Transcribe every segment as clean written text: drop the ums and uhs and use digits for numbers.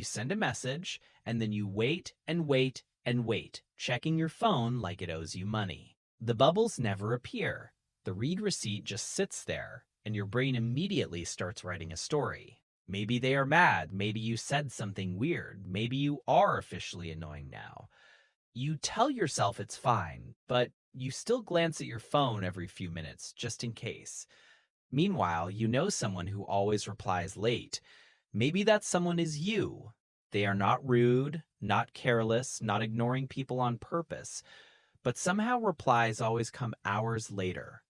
You send a message, and then you wait and wait and wait, checking your phone like it owes you money. The bubbles never appear. The read receipt just sits there, and your brain immediately starts writing a story. Maybe they are mad, maybe you said something weird, maybe you are officially annoying now. You tell yourself it's fine, but you still glance at your phone every few minutes, just in case. Meanwhile, you know someone who always replies late. Maybe that someone is you. They are not rude, not careless, not ignoring people on purpose, but somehow replies always come hours later.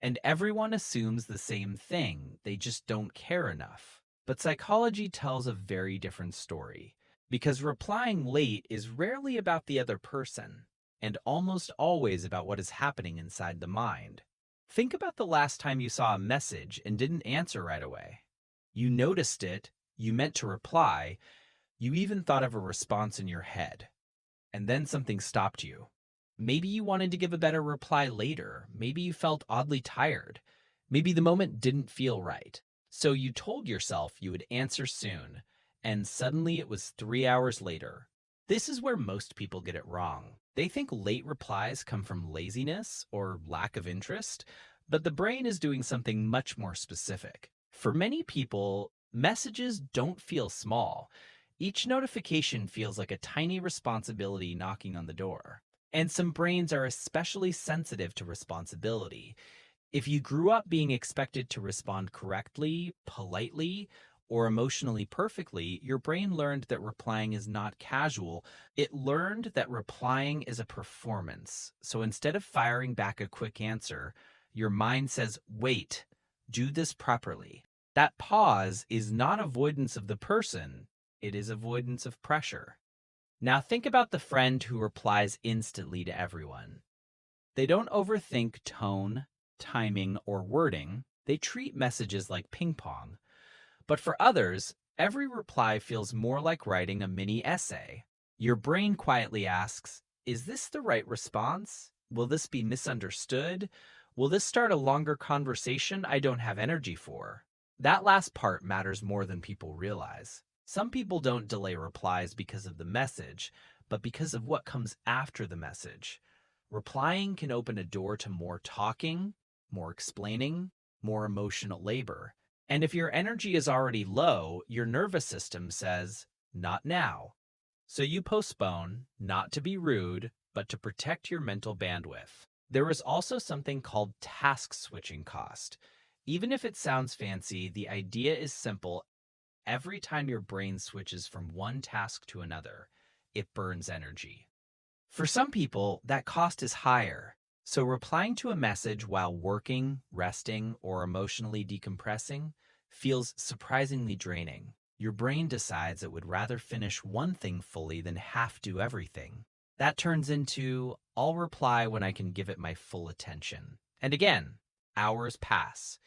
And everyone assumes the same thing, they just don't care enough. But psychology tells a very different story, because replying late is rarely about the other person, and almost always about what is happening inside the mind. Think about the last time you saw a message and didn't answer right away. You noticed it, you meant to reply, you even thought of a response in your head, and then something stopped you. Maybe you wanted to give a better reply later. Maybe you felt oddly tired. Maybe the moment didn't feel right. So you told yourself you would answer soon, and suddenly it was 3 hours later. This is where most people get it wrong. They think late replies come from laziness or lack of interest, but the brain is doing something much more specific. For many people, messages don't feel small. Each notification feels like a tiny responsibility knocking on the door. And some brains are especially sensitive to responsibility. If you grew up being expected to respond correctly, politely, or emotionally perfectly, your brain learned that replying is not casual. It learned that replying is a performance. So instead of firing back a quick answer, your mind says, wait, do this properly. That pause is not avoidance of the person, it is avoidance of pressure. Now think about the friend who replies instantly to everyone. They don't overthink tone, timing, or wording. They treat messages like ping pong. But for others, every reply feels more like writing a mini essay. Your brain quietly asks, is this the right response? Will this be misunderstood? Will this start a longer conversation I don't have energy for? That last part matters more than people realize. Some people don't delay replies because of the message, but because of what comes after the message. Replying can open a door to more talking, more explaining, more emotional labor. And if your energy is already low, your nervous system says, not now. So you postpone, not to be rude, but to protect your mental bandwidth. There is also something called task switching cost. Even if it sounds fancy, the idea is simple. Every time your brain switches from one task to another, it burns energy. For some people, that cost is higher. So replying to a message while working, resting, or emotionally decompressing feels surprisingly draining. Your brain decides it would rather finish one thing fully than half do everything. That turns into, I'll reply when I can give it my full attention. And again, hours pass.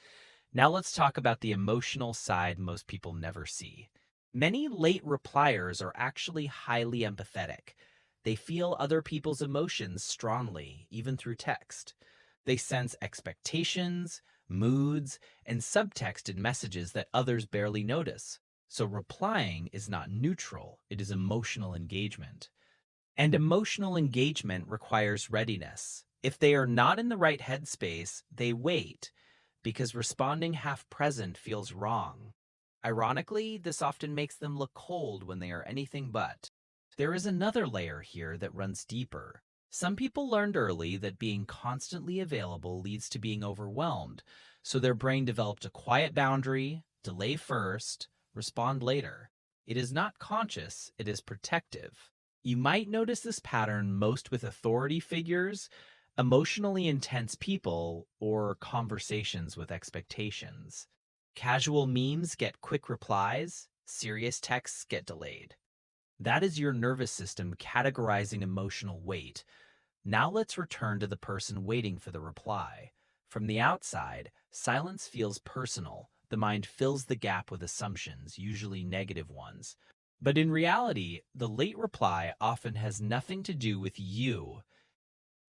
Now let's talk about the emotional side most people never see. Many late repliers are actually highly empathetic. They feel other people's emotions strongly, even through text. They sense expectations, moods, and subtext in messages that others barely notice. So replying is not neutral, it is emotional engagement. And emotional engagement requires readiness. If they are not in the right headspace, they wait, because responding half present feels wrong. Ironically, this often makes them look cold when they are anything but. There is another layer here that runs deeper. Some people learned early that being constantly available leads to being overwhelmed, so their brain developed a quiet boundary: delay first, respond later. It is not conscious, it is protective. You might notice this pattern most with authority figures, emotionally intense people, or conversations with expectations. Casual memes get quick replies, serious texts get delayed. That is your nervous system categorizing emotional weight. Now let's return to the person waiting for the reply. From the outside, silence feels personal. The mind fills the gap with assumptions, usually negative ones. But in reality, the late reply often has nothing to do with you.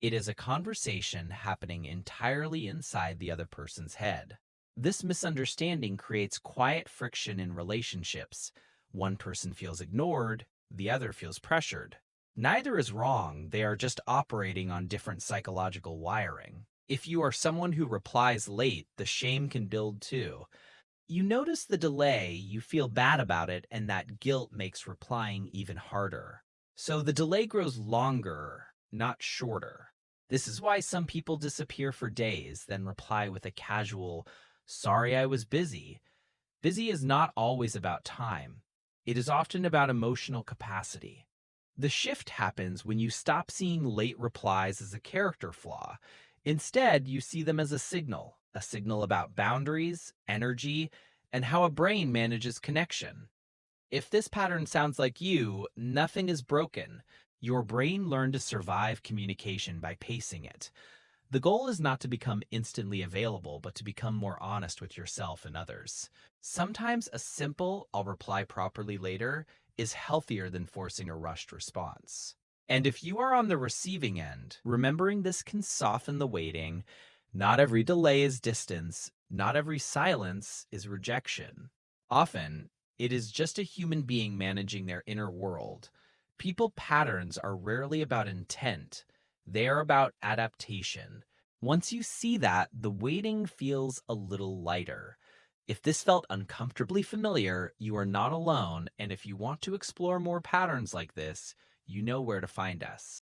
It is a conversation happening entirely inside the other person's head. This misunderstanding creates quiet friction in relationships. One person feels ignored, the other feels pressured. Neither is wrong, they are just operating on different psychological wiring. If you are someone who replies late, the shame can build too. You notice the delay, you feel bad about it, and that guilt makes replying even harder. So the delay grows longer, not shorter. This is why some people disappear for days, then reply with a casual, "Sorry, I was busy." Busy is not always about time. It is often about emotional capacity. The shift happens when you stop seeing late replies as a character flaw. Instead, you see them as a signal about boundaries, energy, and how a brain manages connection. If this pattern sounds like you, nothing is broken. Your brain learned to survive communication by pacing it. The goal is not to become instantly available, but to become more honest with yourself and others. Sometimes a simple, "I'll reply properly later," is healthier than forcing a rushed response. And if you are on the receiving end, remembering this can soften the waiting. Not every delay is distance, not every silence is rejection. Often, it is just a human being managing their inner world. People patterns are rarely about intent, they are about adaptation. Once you see that, the waiting feels a little lighter. If this felt uncomfortably familiar, you are not alone, and if you want to explore more patterns like this, you know where to find us.